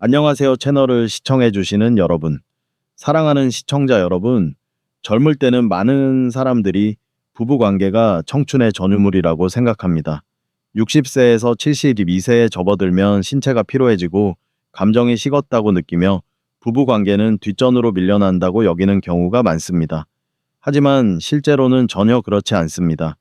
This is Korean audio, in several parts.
안녕하세요. 채널을 시청해주시는 여러분. 사랑하는 시청자 여러분, 젊을 때는 많은 사람들이 부부관계가 청춘의 전유물이라고 생각합니다. 60세에서 72세에 접어들면 신체가 피로해지고 감정이 식었다고 느끼며 부부관계는 뒷전으로 밀려난다고 여기는 경우가 많습니다. 하지만 실제로는 전혀 그렇지 않습니다.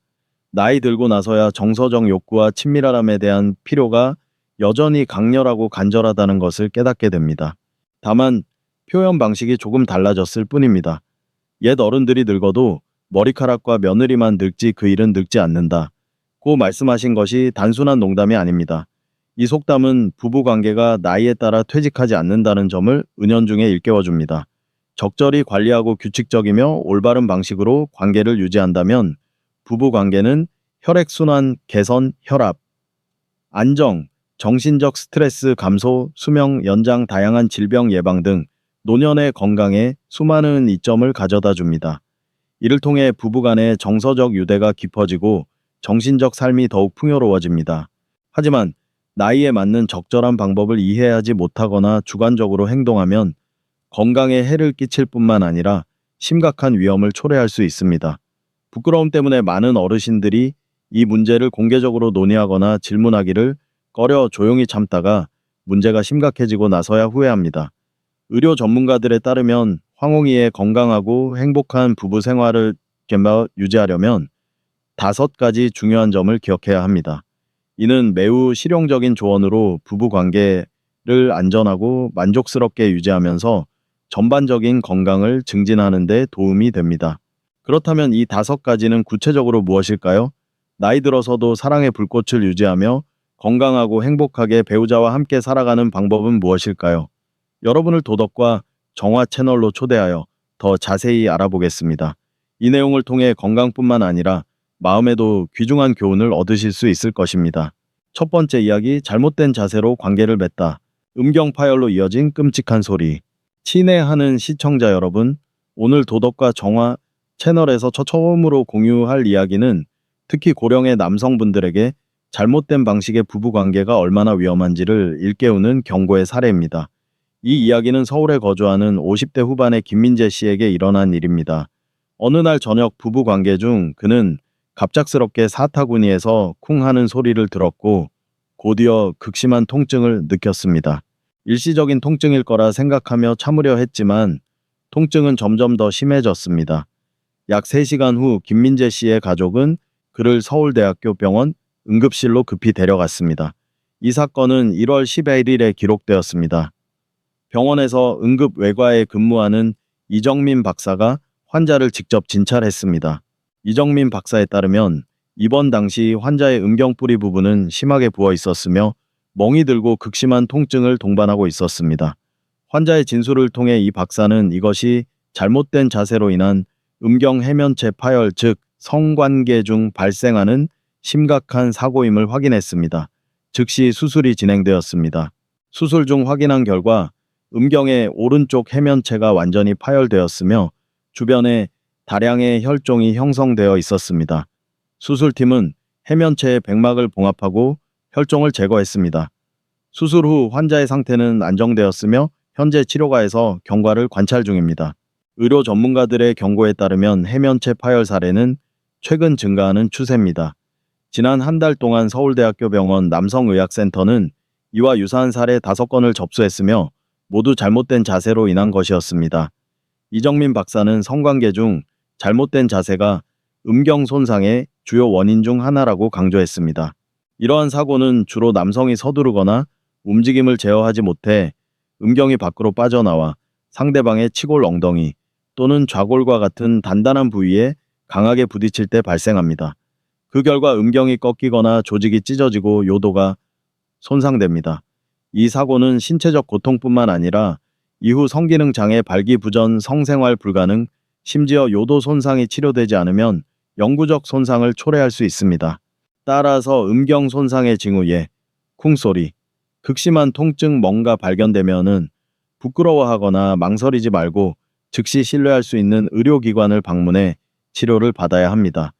나이 들고 나서야 정서적 욕구와 친밀함에 대한 필요가 여전히 강렬하고 간절하다는 것을 깨닫게 됩니다. 다만 표현 방식이 조금 달라졌을 뿐입니다. 옛 어른들이 늙어도 머리카락과 며느리만 늙지 그 일은 늙지 않는다. 고 말씀하신 것이 단순한 농담이 아닙니다. 이 속담은 부부관계가 나이에 따라 퇴직하지 않는다는 점을 은연중에 일깨워줍니다. 적절히 관리하고 규칙적이며 올바른 방식으로 관계를 유지한다면 부부관계는 혈액순환 개선, 혈압, 안정, 정신적 스트레스 감소, 수명 연장, 다양한 질병 예방 등 노년의 건강에 수많은 이점을 가져다 줍니다. 이를 통해 부부간의 정서적 유대가 깊어지고 정신적 삶이 더욱 풍요로워집니다. 하지만 나이에 맞는 적절한 방법을 이해하지 못하거나 주관적으로 행동하면 건강에 해를 끼칠 뿐만 아니라 심각한 위험을 초래할 수 있습니다. 부끄러움 때문에 많은 어르신들이 이 문제를 공개적으로 논의하거나 질문하기를 꺼려 조용히 참다가 문제가 심각해지고 나서야 후회합니다. 의료 전문가들에 따르면 황홍이의 건강하고 행복한 부부 생활을 유지하려면 5가지 중요한 점을 기억해야 합니다. 이는 매우 실용적인 조언으로 부부 관계를 안전하고 만족스럽게 유지하면서 전반적인 건강을 증진하는 데 도움이 됩니다. 그렇다면 이 5가지는 구체적으로 무엇일까요? 나이 들어서도 사랑의 불꽃을 유지하며 건강하고 행복하게 배우자와 함께 살아가는 방법은 무엇일까요? 여러분을 도덕과 정화 채널로 초대하여 더 자세히 알아보겠습니다. 이 내용을 통해 건강뿐만 아니라 마음에도 귀중한 교훈을 얻으실 수 있을 것입니다. 첫 번째 이야기, 잘못된 자세로 관계를 맺다. 음경 파열로 이어진 끔찍한 소리. 친애하는 시청자 여러분, 오늘 도덕과 정화 채널에서 처음으로 공유할 이야기는 특히 고령의 남성분들에게 잘못된 방식의 부부관계가 얼마나 위험한지를 일깨우는 경고의 사례입니다. 이 이야기는 서울에 거주하는 50대 후반의 김민재 씨에게 일어난 일입니다. 어느 날 저녁 부부관계 중 그는 갑작스럽게 사타구니에서 쿵 하는 소리를 들었고 곧이어 극심한 통증을 느꼈습니다. 일시적인 통증일 거라 생각하며 참으려 했지만 통증은 점점 더 심해졌습니다. 약 3시간 후 김민재 씨의 가족은 그를 서울대학교 병원 응급실로 급히 데려갔습니다. 이 사건은 1월 11일에 기록되었습니다. 병원에서 응급외과에 근무하는 이정민 박사가 환자를 직접 진찰했습니다. 이정민 박사에 따르면 입원 당시 환자의 음경뿌리 부분은 심하게 부어 있었으며 멍이 들고 극심한 통증을 동반하고 있었습니다. 환자의 진술을 통해 이 박사는 이것이 잘못된 자세로 인한 음경 해면체 파열, 즉 성관계 중 발생하는 심각한 사고임을 확인했습니다. 즉시 수술이 진행되었습니다. 수술 중 확인한 결과 음경의 오른쪽 해면체가 완전히 파열되었으며 주변에 다량의 혈종이 형성되어 있었습니다. 수술팀은 해면체의 백막을 봉합하고 혈종을 제거했습니다. 수술 후 환자의 상태는 안정되었으며 현재 치료가에서 경과를 관찰 중입니다. 의료 전문가들의 경고에 따르면 해면체 파열 사례는 최근 증가하는 추세입니다. 지난 한 달 동안 서울대학교 병원 남성의학센터는 이와 유사한 사례 5건을 접수했으며 모두 잘못된 자세로 인한 것이었습니다. 이정민 박사는 성관계 중 잘못된 자세가 음경 손상의 주요 원인 중 하나라고 강조했습니다. 이러한 사고는 주로 남성이 서두르거나 움직임을 제어하지 못해 음경이 밖으로 빠져나와 상대방의 치골 엉덩이 또는 좌골과 같은 단단한 부위에 강하게 부딪힐 때 발생합니다. 그 결과 음경이 꺾이거나 조직이 찢어지고 요도가 손상됩니다. 이 사고는 신체적 고통뿐만 아니라 이후 성기능 장애, 발기부전, 성생활 불가능, 심지어 요도 손상이 치료되지 않으면 영구적 손상을 초래할 수 있습니다. 따라서 음경 손상의 징후 쿵소리, 극심한 통증 뭔가 발견되면은 부끄러워하거나 망설이지 말고 즉시 신뢰할 수 있는 의료기관을 방문해 치료를 받아야 합니다.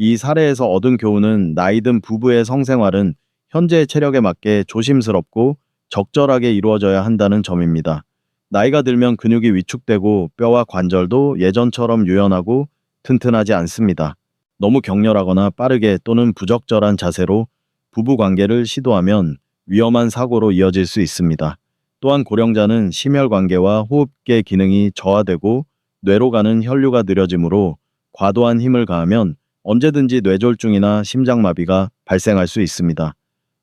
이 사례에서 얻은 교훈은 나이 든 부부의 성생활은 현재의 체력에 맞게 조심스럽고 적절하게 이루어져야 한다는 점입니다. 나이가 들면 근육이 위축되고 뼈와 관절도 예전처럼 유연하고 튼튼하지 않습니다. 너무 격렬하거나 빠르게 또는 부적절한 자세로 부부 관계를 시도하면 위험한 사고로 이어질 수 있습니다. 또한 고령자는 심혈관계와 호흡계 기능이 저하되고 뇌로 가는 혈류가 느려지므로 과도한 힘을 가하면 언제든지 뇌졸중이나 심장마비가 발생할 수 있습니다.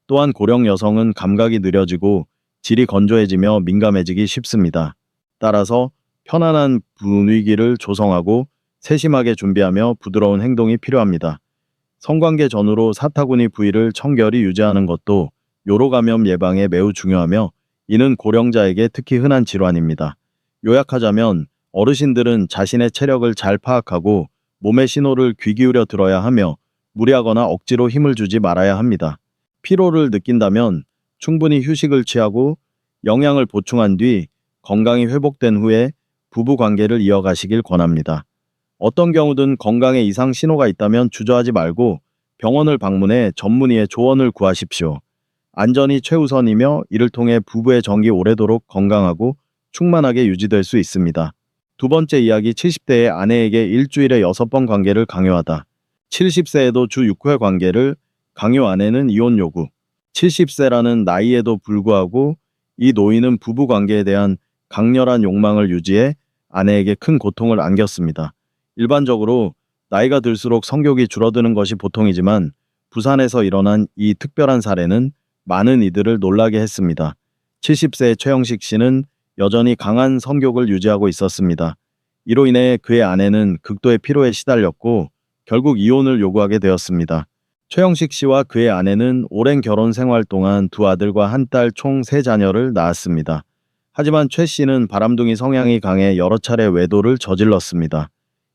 또한 고령 여성은 감각이 느려지고 질이 건조해지며 민감해지기 쉽습니다. 따라서 편안한 분위기를 조성하고 세심하게 준비하며 부드러운 행동이 필요합니다. 성관계 전후로 사타구니 부위를 청결히 유지하는 것도 요로 감염 예방에 매우 중요하며 이는 고령자에게 특히 흔한 질환입니다. 요약하자면 어르신들은 자신의 체력을 잘 파악하고 몸의 신호를 귀 기울여 들어야 하며 무리하거나 억지로 힘을 주지 말아야 합니다. 피로를 느낀다면 충분히 휴식을 취하고 영양을 보충한 뒤 건강이 회복된 후에 부부 관계를 이어가시길 권합니다. 어떤 경우든 건강에 이상 신호가 있다면 주저하지 말고 병원을 방문해 전문의의 조언을 구하십시오. 안전이 최우선이며 이를 통해 부부의 정이 오래도록 건강하고 충만하게 유지될 수 있습니다. 두 번째 이야기 70대의 아내에게 일주일에 6번 관계를 강요하다. 70세에도 주 6회 관계를 강요 아내는 이혼 요구. 70세라는 나이에도 불구하고 이 노인은 부부 관계에 대한 강렬한 욕망을 유지해 아내에게 큰 고통을 안겼습니다. 일반적으로 나이가 들수록 성욕이 줄어드는 것이 보통이지만 부산에서 일어난 이 특별한 사례는 많은 이들을 놀라게 했습니다. 70세의 최영식 씨는 여전히 강한 성욕을 유지하고 있었습니다. 이로 인해 그의 아내는 극도의 피로에 시달렸고 결국 이혼을 요구하게 되었습니다. 최영식 씨와 그의 아내는 오랜 결혼 생활 동안 두 아들과 한 딸 총 3자녀를 낳았습니다. 하지만 최 씨는 바람둥이 성향이 강해 여러 차례 외도를 저질렀습니다.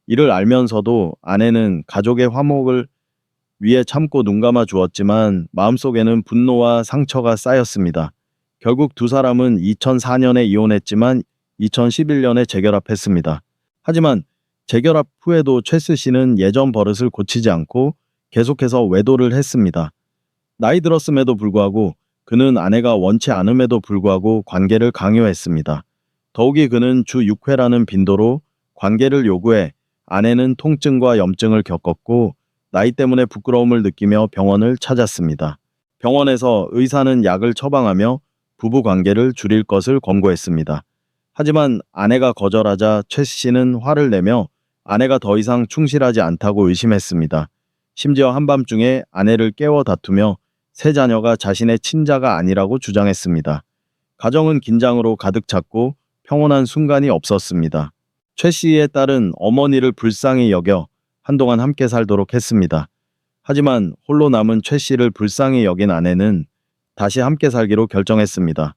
이를 알면서도 아내는 가족의 화목을 위해 참고 눈감아 주었지만 마음속에는 분노와 상처가 쌓였습니다. 결국 두 사람은 2004년에 이혼했지만 2011년에 재결합했습니다. 하지만 재결합 후에도 최스 씨는 예전 버릇을 고치지 않고 계속해서 외도를 했습니다. 나이 들었음에도 불구하고 그는 아내가 원치 않음에도 불구하고 관계를 강요했습니다. 더욱이 그는 주 6회라는 빈도로 관계를 요구해 아내는 통증과 염증을 겪었고 나이 때문에 부끄러움을 느끼며 병원을 찾았습니다. 병원에서 의사는 약을 처방하며 부부 관계를 줄일 것을 권고했습니다. 하지만 아내가 거절하자 최 씨는 화를 내며 아내가 더 이상 충실하지 않다고 의심했습니다. 심지어 한밤중에 아내를 깨워 다투며 세 자녀가 자신의 친자가 아니라고 주장했습니다. 가정은 긴장으로 가득 찼고 평온한 순간이 없었습니다. 최 씨의 딸은 어머니를 불쌍히 여겨 한동안 함께 살도록 했습니다. 하지만 홀로 남은 최 씨를 불쌍히 여긴 아내는 다시 함께 살기로 결정했습니다.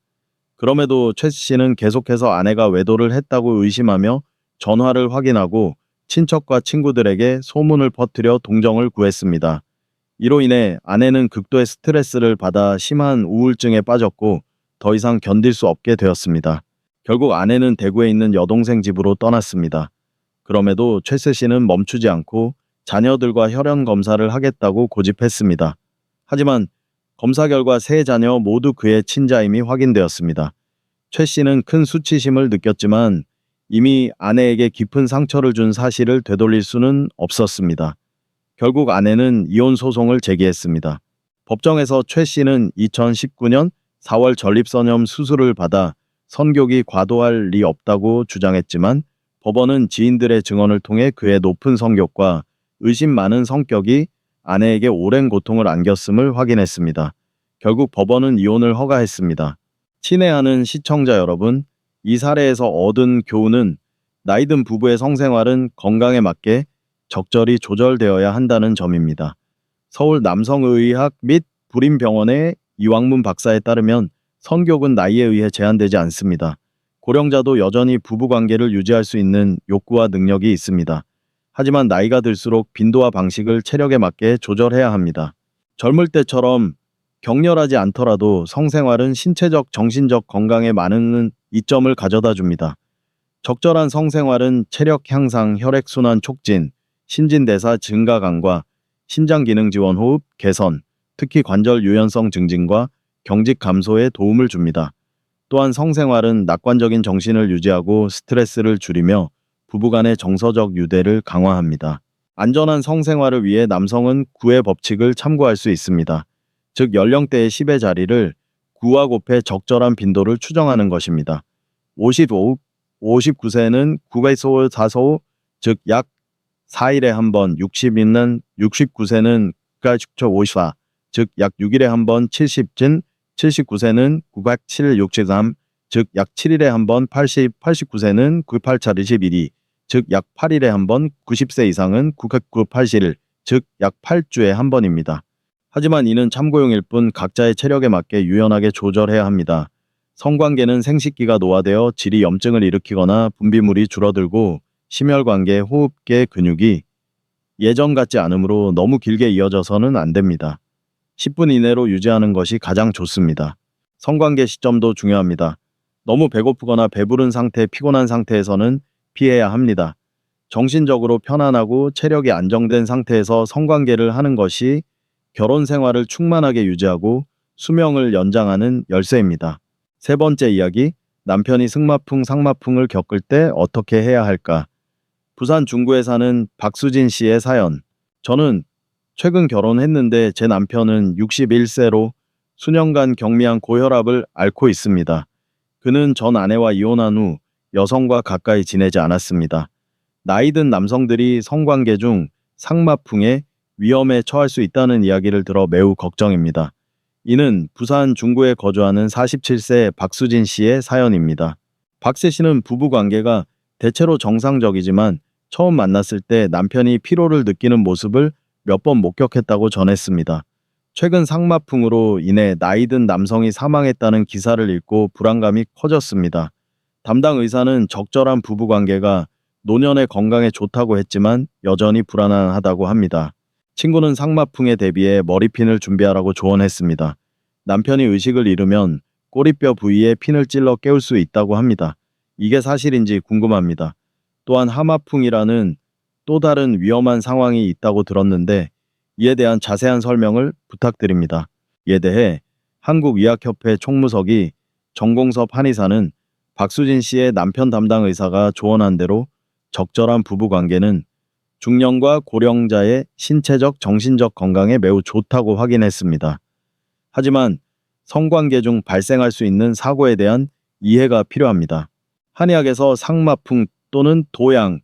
그럼에도 최 씨는 계속해서 아내가 외도를 했다고 의심하며 전화를 확인하고 친척과 친구들에게 소문을 퍼뜨려 동정을 구했습니다. 이로 인해 아내는 극도의 스트레스를 받아 심한 우울증에 빠졌고 더 이상 견딜 수 없게 되었습니다. 결국 아내는 대구에 있는 여동생 집으로 떠났습니다. 그럼에도 최스 씨는 멈추지 않고 자녀들과 혈연 검사를 하겠다고 고집했습니다. 하지만 검사 결과 세 자녀 모두 그의 친자임이 확인되었습니다. 최 씨는 큰 수치심을 느꼈지만 이미 아내에게 깊은 상처를 준 사실을 되돌릴 수는 없었습니다. 결국 아내는 이혼 소송을 제기했습니다. 법정에서 최 씨는 2019년 4월 전립선염 수술을 받아 성욕이 과도할 리 없다고 주장했지만 법원은 지인들의 증언을 통해 그의 높은 성욕과 의심 많은 성격이 아내에게 오랜 고통을 안겼음을 확인했습니다. 결국 법원은 이혼을 허가했습니다. 친애하는 시청자 여러분, 이 사례에서 얻은 교훈은 나이든 부부의 성생활은 건강에 맞게 적절히 조절되어야 한다는 점입니다. 서울 남성의학 및 불임병원의 이왕문 박사에 따르면 성욕은 나이에 의해 제한되지 않습니다. 고령자도 여전히 부부관계를 유지할 수 있는 욕구와 능력이 있습니다. 하지만 나이가 들수록 빈도와 방식을 체력에 맞게 조절해야 합니다. 젊을 때처럼 격렬하지 않더라도 성생활은 신체적, 정신적 건강에 많은 이점을 가져다 줍니다. 적절한 성생활은 체력 향상, 혈액순환 촉진, 신진대사 증가 강화, 신장 기능 지원, 호흡 개선, 특히 관절 유연성 증진과 경직 감소에 도움을 줍니다. 또한 성생활은 낙관적인 정신을 유지하고 스트레스를 줄이며 부부간의 정서적 유대를 강화합니다. 안전한 성생활을 위해 남성은 9의 법칙을 참고할 수 있습니다. 즉 연령대의 10의 자리를 9와 곱해 적절한 빈도를 추정하는 것입니다. 55, 59세는 9배소 4소, 즉 약 4일에 한 번, 60인은 69세는 54, 즉 약 6일에 한 번 70진, 79세는 907, 63, 즉 약 7일에 한 번 80, 89세는 98차 21이, 즉 약 8일에 한 번 90세 이상은 981, 즉 약 8주에 한 번입니다. 하지만 이는 참고용일 뿐 각자의 체력에 맞게 유연하게 조절해야 합니다. 성관계는 생식기가 노화되어 질이 염증을 일으키거나 분비물이 줄어들고 심혈관계, 호흡계 근육이 예전 같지 않으므로 너무 길게 이어져서는 안 됩니다. 10분 이내로 유지하는 것이 가장 좋습니다. 성관계 시점도 중요합니다. 너무 배고프거나 배부른 상태, 피곤한 상태에서는 피해야 합니다. 정신적으로 편안하고 체력이 안정된 상태에서 성관계를 하는 것이 결혼 생활을 충만하게 유지하고 수명을 연장하는 열쇠입니다. 세 번째 이야기, 남편이 승마풍, 상마풍을 겪을 때 어떻게 해야 할까? 부산 중구에 사는 박수진 씨의 사연. 저는 최근 결혼했는데 제 남편은 61세로 수년간 경미한 고혈압을 앓고 있습니다. 그는 전 아내와 이혼한 후 여성과 가까이 지내지 않았습니다. 나이 든 남성들이 성관계 중 상마풍의 위험에 처할 수 있다는 이야기를 들어 매우 걱정입니다. 이는 부산 중구에 거주하는 47세 박수진 씨의 사연입니다. 박씨 씨는 부부 관계가 대체로 정상적이지만 처음 만났을 때 남편이 피로를 느끼는 모습을 몇 번 목격했다고 전했습니다. 최근 상마풍으로 인해 나이 든 남성이 사망했다는 기사를 읽고 불안감이 커졌습니다. 담당 의사는 적절한 부부 관계가 노년의 건강에 좋다고 했지만 여전히 불안하다고 합니다. 친구는 상마풍에 대비해 머리핀을 준비하라고 조언했습니다. 남편이 의식을 잃으면 꼬리뼈 부위에 핀을 찔러 깨울 수 있다고 합니다. 이게 사실인지 궁금합니다. 또한 하마풍이라는 또 다른 위험한 상황이 있다고 들었는데 이에 대한 자세한 설명을 부탁드립니다. 이에 대해 한국의학협회 총무석이 정공섭 한의사는 박수진 씨의 남편 담당 의사가 조언한 대로 적절한 부부 관계는 중년과 고령자의 신체적, 정신적 건강에 매우 좋다고 확인했습니다. 하지만 성관계 중 발생할 수 있는 사고에 대한 이해가 필요합니다. 한의학에서 상마풍 또는 도양은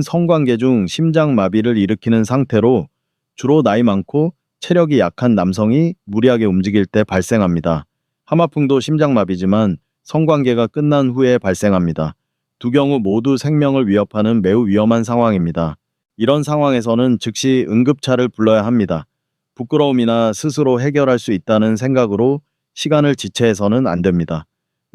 성관계 중 심장마비를 일으키는 상태로 주로 나이 많고 체력이 약한 남성이 무리하게 움직일 때 발생합니다. 하마풍도 심장마비지만 성관계가 끝난 후에 발생합니다. 두 경우 모두 생명을 위협하는 매우 위험한 상황입니다. 이런 상황에서는 즉시 응급차를 불러야 합니다. 부끄러움이나 스스로 해결할 수 있다는 생각으로 시간을 지체해서는 안 됩니다.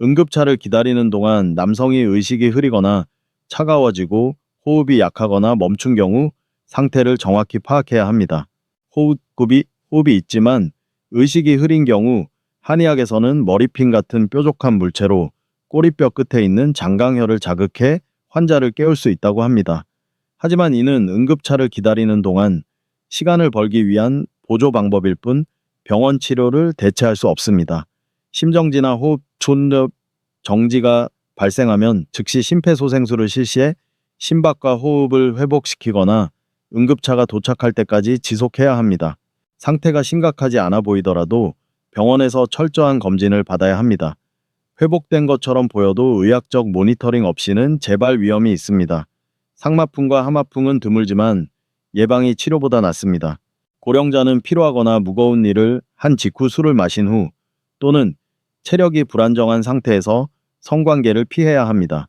응급차를 기다리는 동안 남성이 의식이 흐리거나 차가워지고 호흡이 약하거나 멈춘 경우 상태를 정확히 파악해야 합니다. 호흡이 있지만 의식이 흐린 경우 한의학에서는 머리핀 같은 뾰족한 물체로 꼬리뼈 끝에 있는 장강혈을 자극해 환자를 깨울 수 있다고 합니다. 하지만 이는 응급차를 기다리는 동안 시간을 벌기 위한 보조 방법일 뿐 병원 치료를 대체할 수 없습니다. 심정지나 호흡 촌흡 정지가 발생하면 즉시 심폐소생술을 실시해 심박과 호흡을 회복시키거나 응급차가 도착할 때까지 지속해야 합니다. 상태가 심각하지 않아 보이더라도 병원에서 철저한 검진을 받아야 합니다. 회복된 것처럼 보여도 의학적 모니터링 없이는 재발 위험이 있습니다. 상마풍과 하마풍은 드물지만 예방이 치료보다 낫습니다. 고령자는 피로하거나 무거운 일을 한 직후 술을 마신 후 또는 체력이 불안정한 상태에서 성관계를 피해야 합니다.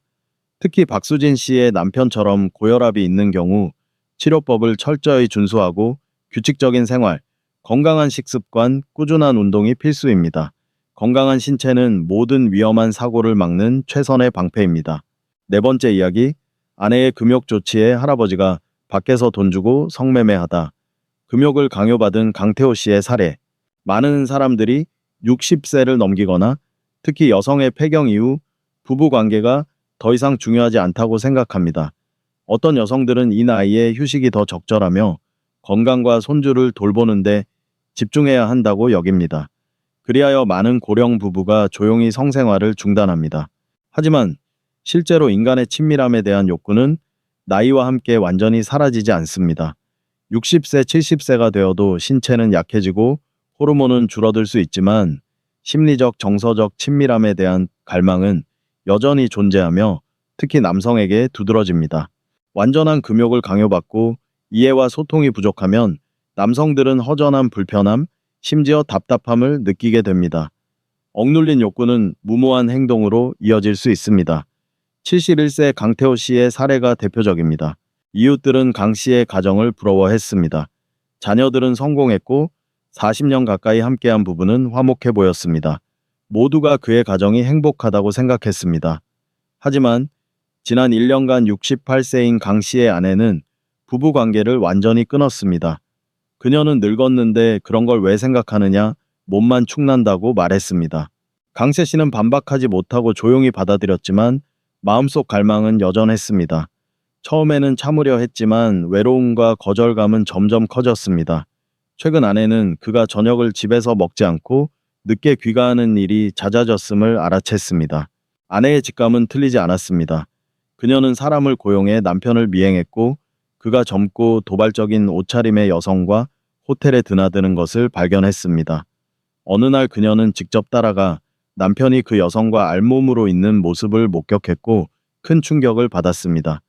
특히 박수진 씨의 남편처럼 고혈압이 있는 경우 치료법을 철저히 준수하고 규칙적인 생활, 건강한 식습관, 꾸준한 운동이 필수입니다. 건강한 신체는 모든 위험한 사고를 막는 최선의 방패입니다. 네 번째 이야기, 아내의 금욕 조치에 할아버지가 밖에서 돈 주고 성매매하다. 금욕을 강요받은 강태호 씨의 사례. 많은 사람들이 60세를 넘기거나 특히 여성의 폐경 이후 부부 관계가 더 이상 중요하지 않다고 생각합니다. 어떤 여성들은 이 나이에 휴식이 더 적절하며 건강과 손주를 돌보는데 집중해야 한다고 여깁니다. 그리하여 많은 고령 부부가 조용히 성생활을 중단합니다. 하지만 실제로 인간의 친밀함에 대한 욕구는 나이와 함께 완전히 사라지지 않습니다. 60세, 70세가 되어도 신체는 약해지고 호르몬은 줄어들 수 있지만 심리적, 정서적 친밀함에 대한 갈망은 여전히 존재하며 특히 남성에게 두드러집니다. 완전한 금욕을 강요받고 이해와 소통이 부족하면 남성들은 허전한 불편함, 심지어 답답함을 느끼게 됩니다. 억눌린 욕구는 무모한 행동으로 이어질 수 있습니다. 71세 강태호 씨의 사례가 대표적입니다. 이웃들은 강 씨의 가정을 부러워했습니다. 자녀들은 성공했고 40년 가까이 함께한 부부는 화목해 보였습니다. 모두가 그의 가정이 행복하다고 생각했습니다. 하지만 지난 1년간 68세인 강 씨의 아내는 부부 관계를 완전히 끊었습니다. 그녀는 늙었는데 그런 걸 왜 생각하느냐, 몸만 축난다고 말했습니다. 강세 씨는 반박하지 못하고 조용히 받아들였지만 마음속 갈망은 여전했습니다. 처음에는 참으려 했지만 외로움과 거절감은 점점 커졌습니다. 최근 아내는 그가 저녁을 집에서 먹지 않고 늦게 귀가하는 일이 잦아졌음을 알아챘습니다. 아내의 직감은 틀리지 않았습니다. 그녀는 사람을 고용해 남편을 미행했고 그가 젊고 도발적인 옷차림의 여성과 호텔에 드나드는 것을 발견했습니다. 어느 날 그녀는 직접 따라가 남편이 그 여성과 알몸으로 있는 모습을 목격했고 큰 충격을 받았습니다.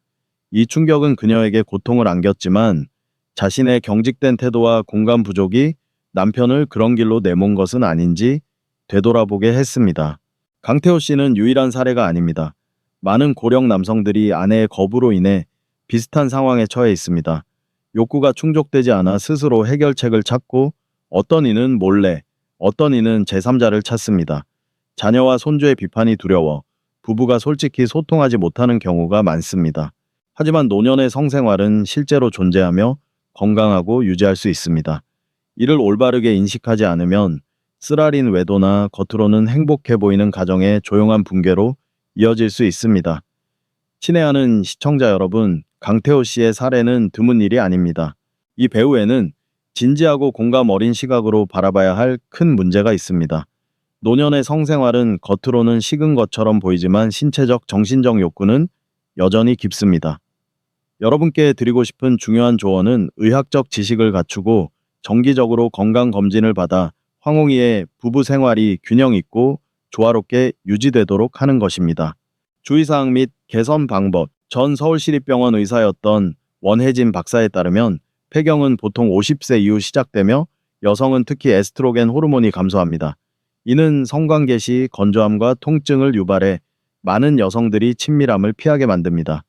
이 충격은 그녀에게 고통을 안겼지만 자신의 경직된 태도와 공감 부족이 남편을 그런 길로 내몬 것은 아닌지 되돌아보게 했습니다. 강태호 씨는 유일한 사례가 아닙니다. 많은 고령 남성들이 아내의 거부로 인해 비슷한 상황에 처해 있습니다. 욕구가 충족되지 않아 스스로 해결책을 찾고 어떤 이는 몰래, 어떤 이는 제3자를 찾습니다. 자녀와 손주의 비판이 두려워 부부가 솔직히 소통하지 못하는 경우가 많습니다. 하지만 노년의 성생활은 실제로 존재하며 건강하고 유지할 수 있습니다. 이를 올바르게 인식하지 않으면 쓰라린 외도나 겉으로는 행복해 보이는 가정의 조용한 붕괴로 이어질 수 있습니다. 친애하는 시청자 여러분, 강태호 씨의 사례는 드문 일이 아닙니다. 이 배우에는 진지하고 공감 어린 시각으로 바라봐야 할 큰 문제가 있습니다. 노년의 성생활은 겉으로는 식은 것처럼 보이지만 신체적, 정신적 욕구는 여전히 깊습니다. 여러분께 드리고 싶은 중요한 조언은 의학적 지식을 갖추고 정기적으로 건강검진을 받아 황홍이의 부부 생활이 균형 있고 조화롭게 유지되도록 하는 것입니다. 주의사항 및 개선 방법. 전 서울시립병원 의사였던 원혜진 박사에 따르면 폐경은 보통 50세 이후 시작되며 여성은 특히 에스트로겐 호르몬이 감소합니다. 이는 성관계 시 건조함과 통증을 유발해 많은 여성들이 친밀함을 피하게 만듭니다.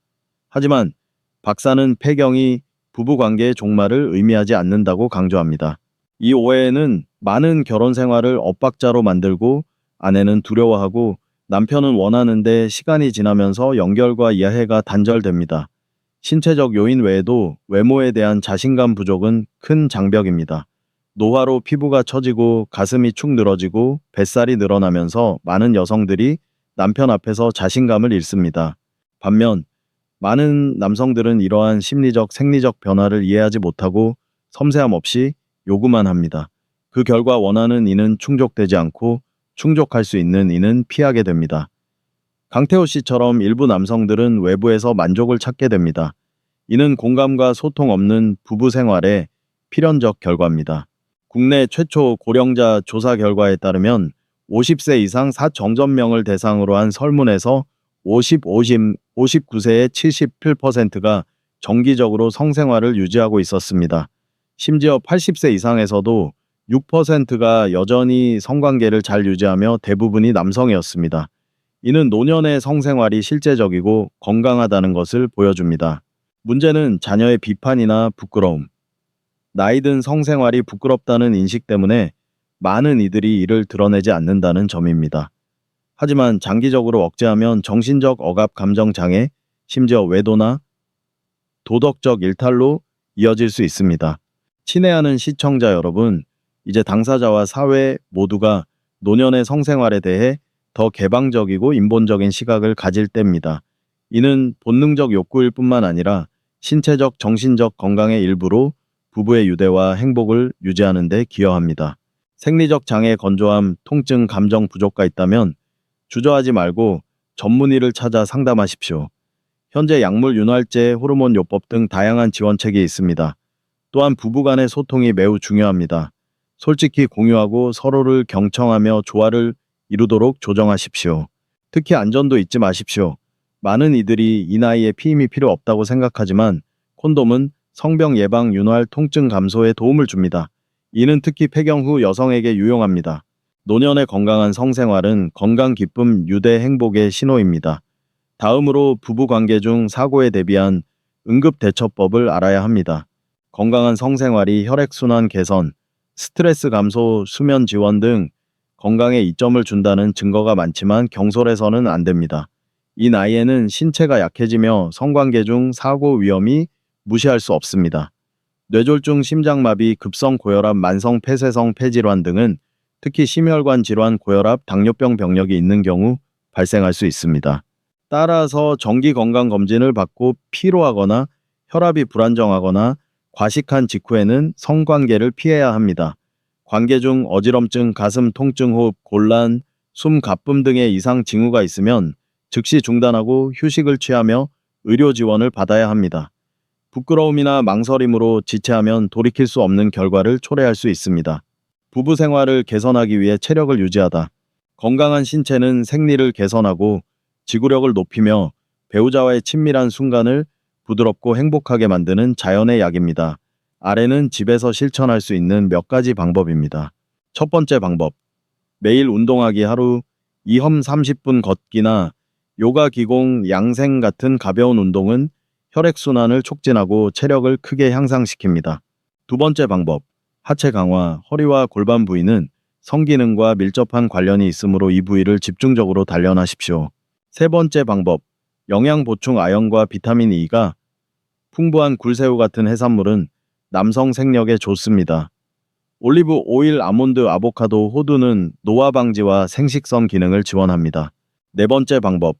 하지만 박사는 폐경이 부부관계의 종말을 의미하지 않는다고 강조합니다. 이 오해는 많은 결혼 생활을 엇박자로 만들고 아내는 두려워하고 남편은 원하는데 시간이 지나면서 연결과 이해가 단절됩니다. 신체적 요인 외에도 외모에 대한 자신감 부족은 큰 장벽입니다. 노화로 피부가 처지고 가슴이 축 늘어지고 뱃살이 늘어나면서 많은 여성들이 남편 앞에서 자신감을 잃습니다. 반면 많은 남성들은 이러한 심리적, 생리적 변화를 이해하지 못하고 섬세함 없이 요구만 합니다. 그 결과 원하는 이는 충족되지 않고 충족할 수 있는 이는 피하게 됩니다. 강태호 씨처럼 일부 남성들은 외부에서 만족을 찾게 됩니다. 이는 공감과 소통 없는 부부 생활의 필연적 결과입니다. 국내 최초 고령자 조사 결과에 따르면 50세 이상 4정전명을 대상으로 한 설문에서 59세의 77%가 정기적으로 성생활을 유지하고 있었습니다. 심지어 80세 이상에서도 6%가 여전히 성관계를 잘 유지하며 대부분이 남성이었습니다. 이는 노년의 성생활이 실제적이고 건강하다는 것을 보여줍니다. 문제는 자녀의 비판이나 부끄러움, 나이든 성생활이 부끄럽다는 인식 때문에 많은 이들이 이를 드러내지 않는다는 점입니다. 하지만 장기적으로 억제하면 정신적 억압, 감정 장애, 심지어 외도나 도덕적 일탈로 이어질 수 있습니다. 친애하는 시청자 여러분, 이제 당사자와 사회 모두가 노년의 성생활에 대해 더 개방적이고 인본적인 시각을 가질 때입니다. 이는 본능적 욕구일 뿐만 아니라 신체적, 정신적 건강의 일부로 부부의 유대와 행복을 유지하는 데 기여합니다. 생리적 장애, 건조함, 통증, 감정 부족가 있다면 주저하지 말고 전문의를 찾아 상담하십시오. 현재 약물, 윤활제, 호르몬 요법 등 다양한 지원책이 있습니다. 또한 부부간의 소통이 매우 중요합니다. 솔직히 공유하고 서로를 경청하며 조화를 이루도록 조정하십시오. 특히 안전도 잊지 마십시오. 많은 이들이 이 나이에 피임이 필요 없다고 생각하지만 콘돔은 성병 예방, 윤활, 통증 감소에 도움을 줍니다. 이는 특히 폐경 후 여성에게 유용합니다. 노년의 건강한 성생활은 건강, 기쁨, 유대, 행복의 신호입니다. 다음으로 부부관계 중 사고에 대비한 응급대처법을 알아야 합니다. 건강한 성생활이 혈액순환 개선, 스트레스 감소, 수면 지원 등 건강에 이점을 준다는 증거가 많지만 경솔해서는 안 됩니다. 이 나이에는 신체가 약해지며 성관계 중 사고 위험이 무시할 수 없습니다. 뇌졸중, 심장마비, 급성 고혈압, 만성 폐쇄성 폐질환 등은 특히 심혈관 질환, 고혈압, 당뇨병 병력이 있는 경우 발생할 수 있습니다. 따라서 정기 건강 검진을 받고 피로하거나 혈압이 불안정하거나 과식한 직후에는 성관계를 피해야 합니다. 관계 중 어지럼증, 가슴 통증, 호흡 곤란, 숨 가쁨 등의 이상 징후가 있으면 즉시 중단하고 휴식을 취하며 의료 지원을 받아야 합니다. 부끄러움이나 망설임으로 지체하면 돌이킬 수 없는 결과를 초래할 수 있습니다. 부부 생활을 개선하기 위해 체력을 유지하다. 건강한 신체는 생리를 개선하고 지구력을 높이며 배우자와의 친밀한 순간을 부드럽고 행복하게 만드는 자연의 약입니다. 아래는 집에서 실천할 수 있는 몇 가지 방법입니다. 첫 번째 방법. 매일 운동하기. 하루 2험 30분 걷기나 요가, 기공, 양생 같은 가벼운 운동은 혈액순환을 촉진하고 체력을 크게 향상시킵니다. 두 번째 방법. 하체 강화. 허리와 골반 부위는 성기능과 밀접한 관련이 있으므로 이 부위를 집중적으로 단련하십시오. 세 번째 방법. 영양 보충. 아연과 비타민 E가 풍부한 굴새우 같은 해산물은 남성 생력에 좋습니다. 올리브 오일, 아몬드, 아보카도, 호두는 노화 방지와 생식선 기능을 지원합니다. 네 번째 방법.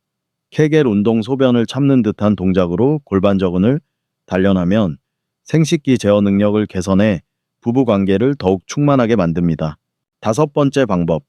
케겔 운동. 소변을 참는 듯한 동작으로 골반저근을 단련하면 생식기 제어 능력을 개선해 부부 관계를 더욱 충만하게 만듭니다. 다섯 번째 방법.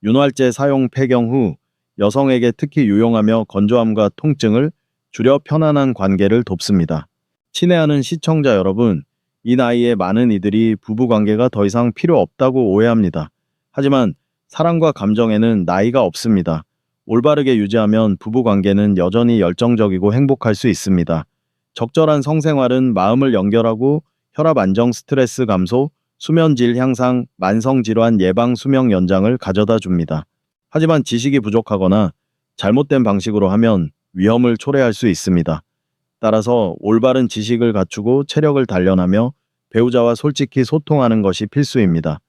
윤활제 사용. 폐경 후 여성에게 특히 유용하며 건조함과 통증을 줄여 편안한 관계를 돕습니다. 친애하는 시청자 여러분, 이 나이에 많은 이들이 부부 관계가 더 이상 필요 없다고 오해합니다. 하지만 사랑과 감정에는 나이가 없습니다. 올바르게 유지하면 부부 관계는 여전히 열정적이고 행복할 수 있습니다. 적절한 성생활은 마음을 연결하고 혈압 안정, 스트레스 감소, 수면 질 향상, 만성 질환 예방, 수명 연장을 가져다 줍니다. 하지만 지식이 부족하거나 잘못된 방식으로 하면 위험을 초래할 수 있습니다. 따라서 올바른 지식을 갖추고 체력을 단련하며 배우자와 솔직히 소통하는 것이 필수입니다.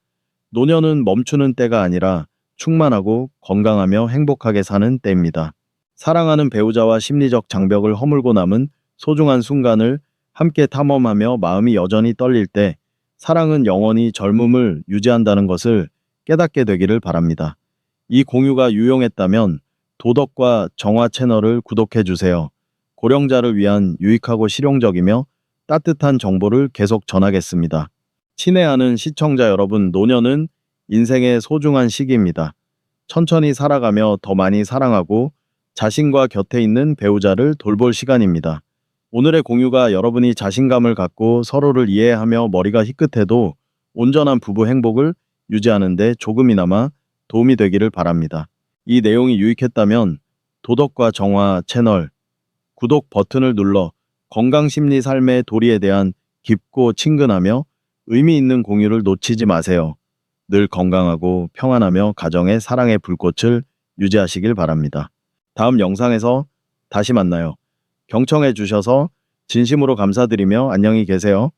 노년은 멈추는 때가 아니라 충만하고 건강하며 행복하게 사는 때입니다. 사랑하는 배우자와 심리적 장벽을 허물고 남은 소중한 순간을 함께 탐험하며 마음이 여전히 떨릴 때 사랑은 영원히 젊음을 유지한다는 것을 깨닫게 되기를 바랍니다. 이 공유가 유용했다면 도덕과 정화 채널을 구독해 주세요. 고령자를 위한 유익하고 실용적이며 따뜻한 정보를 계속 전하겠습니다. 친애하는 시청자 여러분, 노년은 인생의 소중한 시기입니다. 천천히 살아가며 더 많이 사랑하고 자신과 곁에 있는 배우자를 돌볼 시간입니다. 오늘의 공유가 여러분이 자신감을 갖고 서로를 이해하며 머리가 희끗해도 온전한 부부 행복을 유지하는 데 조금이나마 도움이 되기를 바랍니다. 이 내용이 유익했다면 도덕과 정화 채널 구독 버튼을 눌러 건강심리 삶의 도리에 대한 깊고 친근하며 의미 있는 공유를 놓치지 마세요. 늘 건강하고 평안하며 가정의 사랑의 불꽃을 유지하시길 바랍니다. 다음 영상에서 다시 만나요. 경청해 주셔서 진심으로 감사드리며 안녕히 계세요.